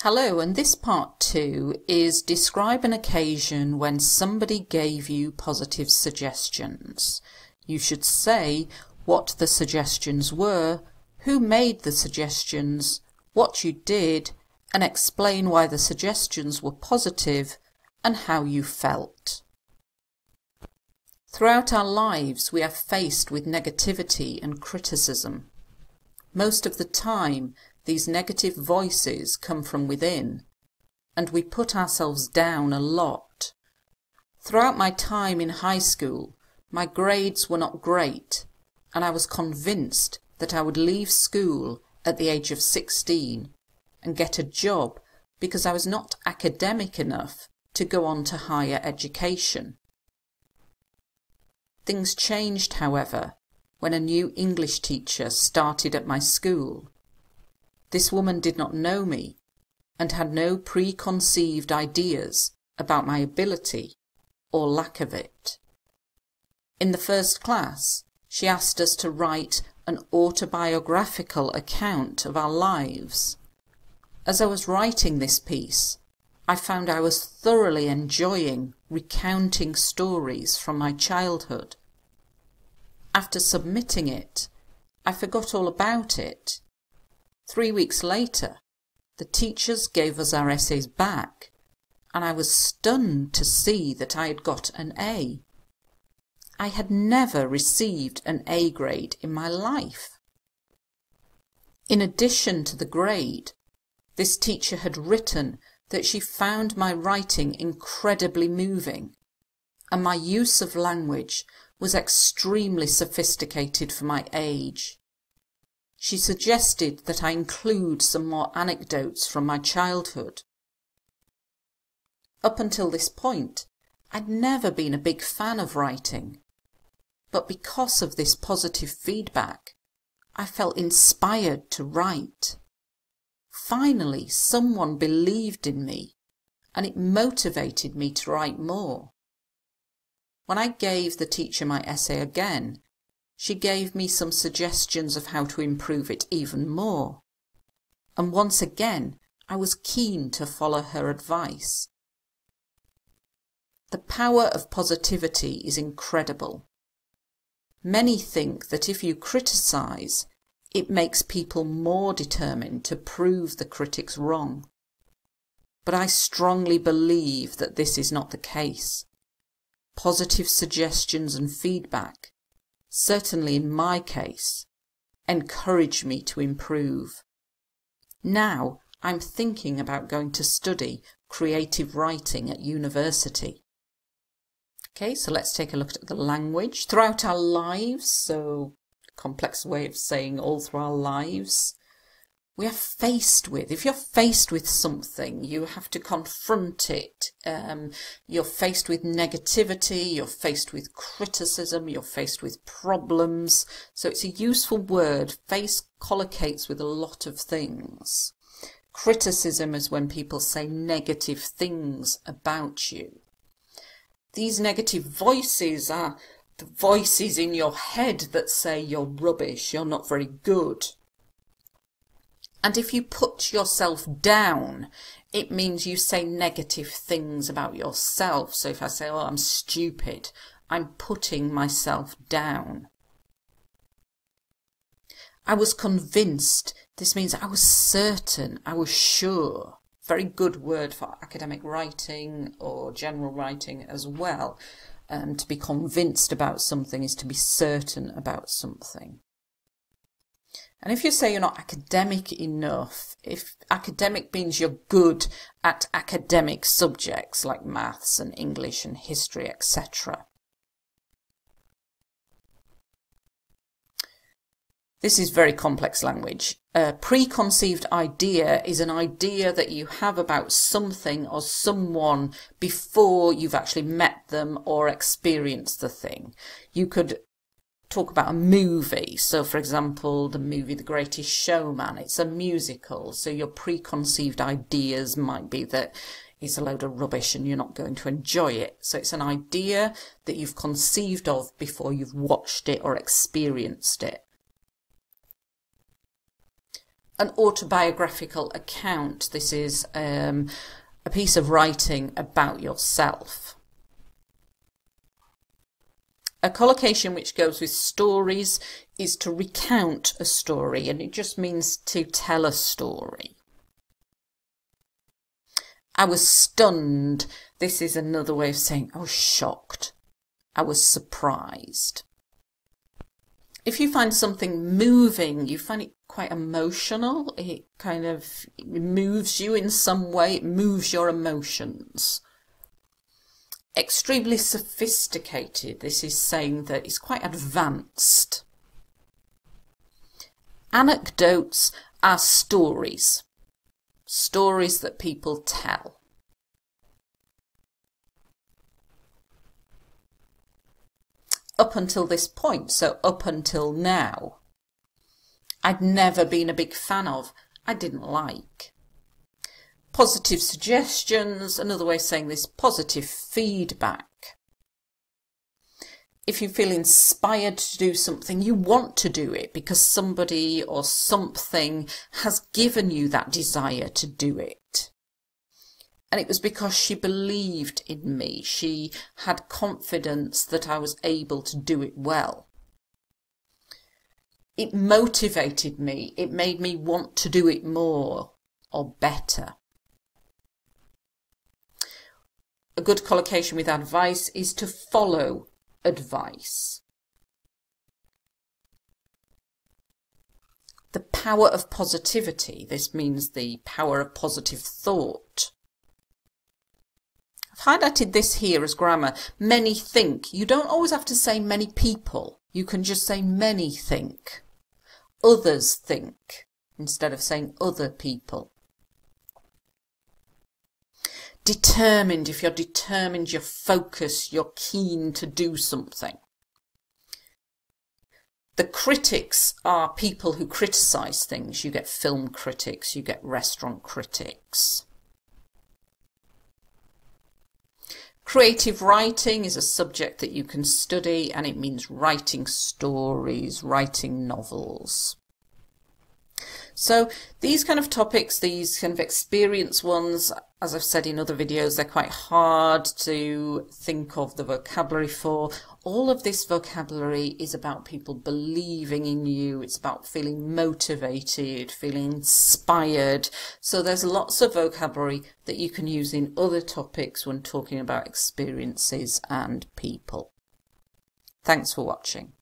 Hello, and this part 2 is describe an occasion when somebody gave you positive suggestions. You should say what the suggestions were, who made the suggestions, what you did, and explain why the suggestions were positive and how you felt. Throughout our lives, we are faced with negativity and criticism. Most of the time, these negative voices come from within, and we put ourselves down a lot. Throughout my time in high school, my grades were not great, and I was convinced that I would leave school at the age of 16 and get a job because I was not academic enough to go on to higher education. Things changed, however, when a new English teacher started at my school. This woman did not know me and had no preconceived ideas about my ability or lack of it. In the first class, she asked us to write an autobiographical account of our lives. As I was writing this piece, I found I was thoroughly enjoying recounting stories from my childhood. After submitting it, I forgot all about it. 3 weeks later, the teachers gave us our essays back, and I was stunned to see that I had got an A. I had never received an A grade in my life. In addition to the grade, this teacher had written that she found my writing incredibly moving, and my use of language was extremely sophisticated for my age. She suggested that I include some more anecdotes from my childhood. Up until this point, I'd never been a big fan of writing, but because of this positive feedback, I felt inspired to write. Finally, someone believed in me, and it motivated me to write more. When I gave the teacher my essay again, she gave me some suggestions of how to improve it even more. And once again, I was keen to follow her advice. The power of positivity is incredible. Many think that if you criticise, it makes people more determined to prove the critics wrong. But I strongly believe that this is not the case. Positive suggestions and feedback, certainly in my case, encourage me to improve. Now I'm thinking about going to study creative writing at university. Okay, so let's take a look at the language. Throughout our lives, so complex way of saying all through our lives, we are faced with, if you're faced with something, you have to confront it. You're faced with negativity, you're faced with criticism, you're faced with problems. So it's a useful word. Face collocates with a lot of things. Criticism is when people say negative things about you. These negative voices are the voices in your head that say you're rubbish, you're not very good. And if you put yourself down, it means you say negative things about yourself. So if I say, oh, I'm stupid, I'm putting myself down. I was convinced. This means I was certain, I was sure. Very good word for academic writing or general writing as well. To be convinced about something is to be certain about something. And if you say you're not academic enough, if academic means you're good at academic subjects like maths and English and history, etc. This is very complex language. A preconceived idea is an idea that you have about something or someone before you've actually met them or experienced the thing. You could talk about a movie. So, for example, the movie The Greatest Showman, it's a musical. So your preconceived ideas might be that it's a load of rubbish and you're not going to enjoy it. So it's an idea that you've conceived of before you've watched it or experienced it. An autobiographical account. This is a piece of writing about yourself. A collocation which goes with stories is to recount a story, and it just means to tell a story. I was stunned. This is another way of saying I was shocked. I was surprised. If you find something moving, you find it quite emotional. It kind of moves you in some way. It moves your emotions. Extremely sophisticated. This is saying that it's quite advanced. Anecdotes are stories. Stories that people tell. Up until this point, so up until now, I'd never been a big fan of. I didn't like. Positive suggestions, another way of saying this, positive feedback. If you feel inspired to do something, you want to do it because somebody or something has given you that desire to do it. And it was because she believed in me. She had confidence that I was able to do it well. It motivated me. It made me want to do it more or better. A good collocation with advice is to follow advice. The power of positivity. This means the power of positive thought. I've highlighted this here as grammar. Many think. You don't always have to say many people. You can just say many think. Others think instead of saying other people. Determined. If you're determined, you're focused, you're keen to do something. The critics are people who criticise things. You get film critics, you get restaurant critics. Creative writing is a subject that you can study, and it means writing stories, writing novels. So these kind of topics, these kind of experience ones, as I've said in other videos, they're quite hard to think of the vocabulary for. All of this vocabulary is about people believing in you. It's about feeling motivated, feeling inspired. So there's lots of vocabulary that you can use in other topics when talking about experiences and people. Thanks for watching.